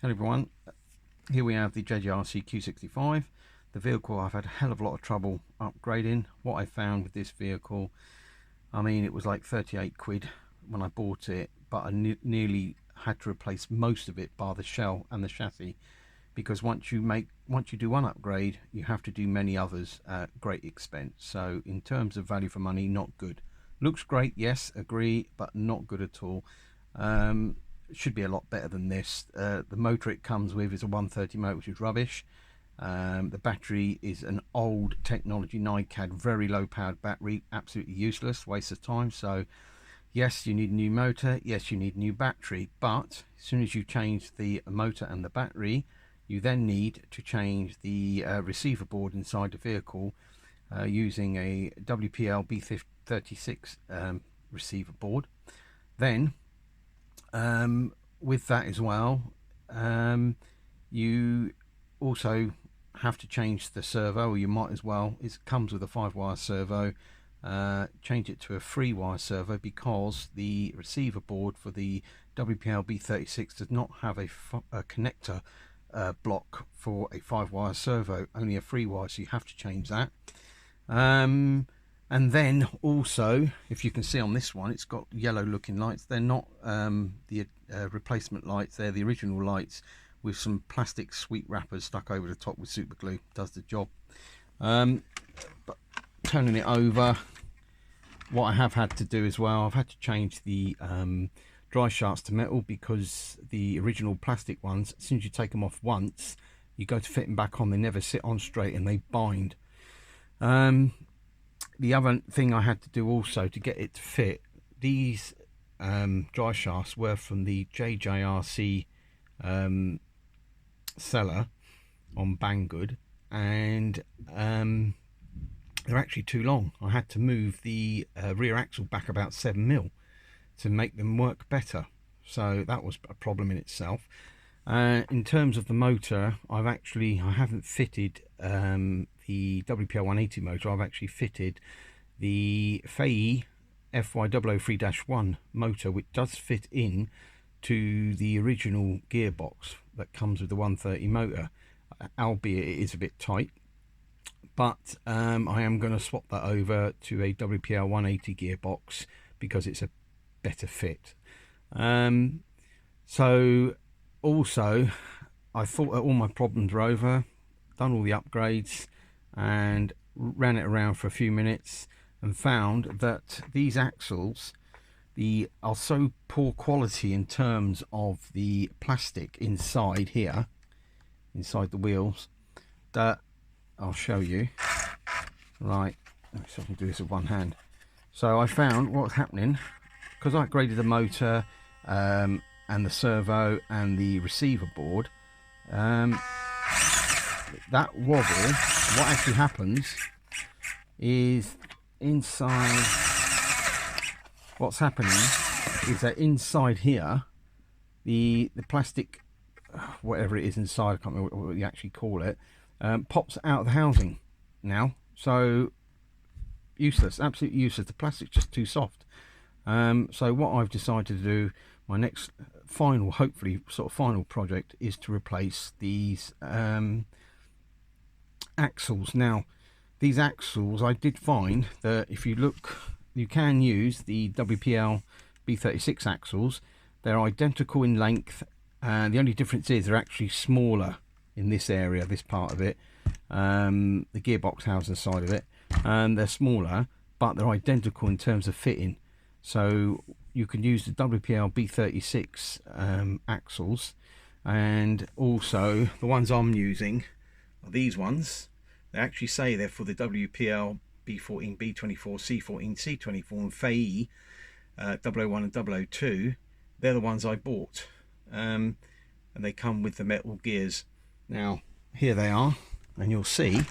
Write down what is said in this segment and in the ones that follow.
Hello everyone, here we have the JJRC Q65, the vehicle I've had a hell of a lot of trouble upgrading. What I found with this vehicle, I mean, it was like 38 quid when I bought it, but I nearly had to replace most of it bar the shell and the chassis, because once you do one upgrade, you have to do many others at great expense. So in terms of value for money, not good. Looks great, yes, agree, but not good at all. Should be a lot better than this. The motor it comes with is a 130 motor, which is rubbish. The battery is an old technology Nicad, very low powered battery, absolutely useless, waste of time. So yes, you need a new motor, yes, you need a new battery, but as soon as you change the motor and the battery, you then need to change the receiver board inside the vehicle using a WPL B36 receiver board. Then with that as well, you also have to change the servo, or you might as well. It comes with a 5-wire servo. Change it to a 3-wire servo, because the receiver board for the WPL B36 does not have a connector block for a 5-wire servo, only a 3-wire, so you have to change that. And then also, if you can see on this one, it's got yellow looking lights. They're not the replacement lights, they're the original lights with some plastic sweet wrappers stuck over the top with super glue. Does the job. But turning it over, what I have had to do as well, I've had to change the driveshafts to metal, because the original plastic ones, as soon as you take them off once, you go to fit them back on, they never sit on straight and they bind. The other thing I had to do also to get it to fit, these driveshafts were from the JJRC seller on Banggood, and they're actually too long. I had to move the rear axle back about 7mm to make them work better, so that was a problem in itself. In terms of the motor, I haven't fitted the WPL 180 motor. I've actually fitted the Fayee FY003-1 motor, which does fit in to the original gearbox that comes with the 130 motor, albeit it is a bit tight. But I am going to swap that over to a WPL 180 gearbox because it's a better fit. So also, I thought that all my problems were over, done all the upgrades and ran it around for a few minutes, and found that these axles are so poor quality in terms of the plastic inside here, inside the wheels, that I'll show you. Right, let's see if I can do this with one hand. So I found what's happening, because I upgraded the motor and the servo and the receiver board, that wobble, what actually happens is inside, what's happening is that inside here, the plastic, whatever it is inside, I can't remember what you actually call it, pops out of the housing now. So useless, absolutely useless. The plastic's just too soft. So what I've decided to do, my next final, hopefully sort of final project, is to replace these axles. Now these axles, I did find that if you look, you can use the WPL B36 axles. They're identical in length, and the only difference is they're actually smaller in this area, this part of it, the gearbox housing side of it, and they're smaller, but they're identical in terms of fitting. So you can use the WPL B36 axles, and also the ones I'm using are these ones. They actually say they're for the WPL B14, B24, C14, C24 and Fayee 001 and 002. They're the ones I bought, and they come with the metal gears. Now here they are, and you'll see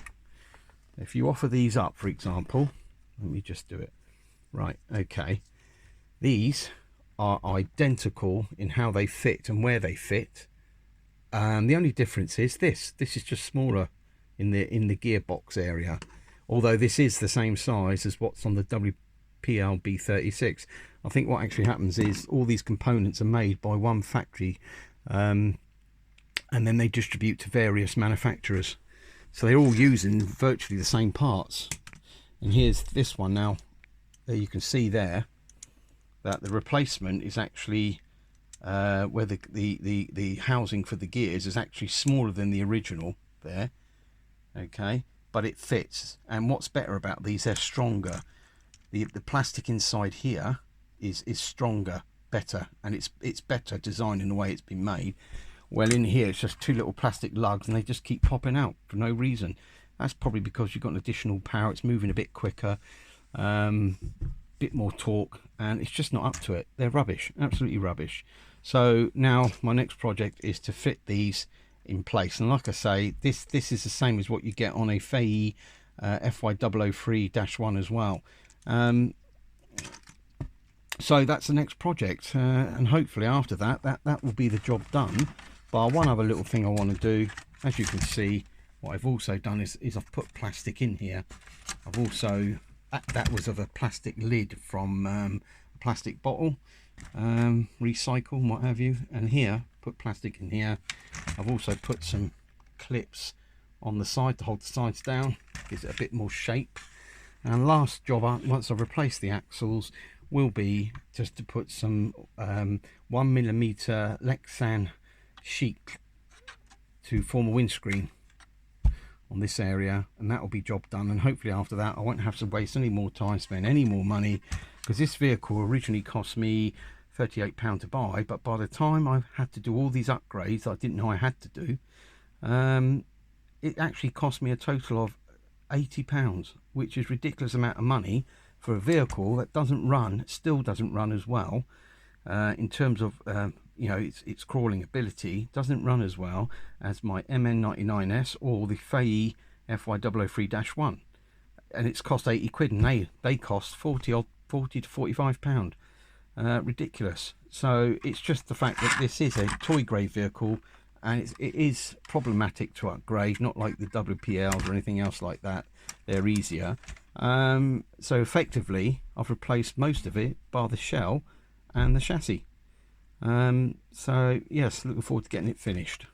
if you offer these up, for example, let me just do it right. Okay, these are identical in how they fit and where they fit. The only difference is this is just smaller in the gearbox area, although this is the same size as what's on the WPL B36. I think what actually happens is all these components are made by one factory and then they distribute to various manufacturers. So they're all using virtually the same parts. And here's this one now. There you can see there that the replacement is actually where the housing for the gears is actually smaller than the original there. Okay, but it fits. And what's better about these, they're stronger. The plastic inside here is stronger, better, and it's better designed in the way it's been made. Well, in here it's just two little plastic lugs, and they just keep popping out for no reason. That's probably because you've got an additional power. It's moving a bit quicker, bit more torque, and it's just not up to it. They're rubbish, absolutely rubbish. So now my next project is to fit these in place, and like I say, this is the same as what you get on a Fayee FY003-1 as well. So that's the next project, and hopefully after that will be the job done. But one other little thing I want to do, as you can see, what I've also done is I've put plastic in here. I've also, that was of a plastic lid from a plastic bottle, recycle and what have you, and here put plastic in here. I've also put some clips on the side to hold the sides down, gives it a bit more shape. And last job, once I've replaced the axles, will be just to put some 1mm Lexan sheet to form a windscreen on this area, and that will be job done. And hopefully after that I won't have to waste any more time, spend any more money, because this vehicle originally cost me £38 to buy, but by the time I've had to do all these upgrades that I didn't know I had to do, it actually cost me a total of £80, which is a ridiculous amount of money for a vehicle that doesn't run, still doesn't run as well, in terms of you know, its crawling ability doesn't run as well as my MN99s or the Fayee FY003-1, and it's cost 80 quid, and they cost 40 to 45 pound. Ridiculous. So it's just the fact that this is a toy grade vehicle, and it is problematic to upgrade, not like the WPLs or anything else like that. They're easier. So effectively I've replaced most of it bar the shell and the chassis. So yes, looking forward to getting it finished.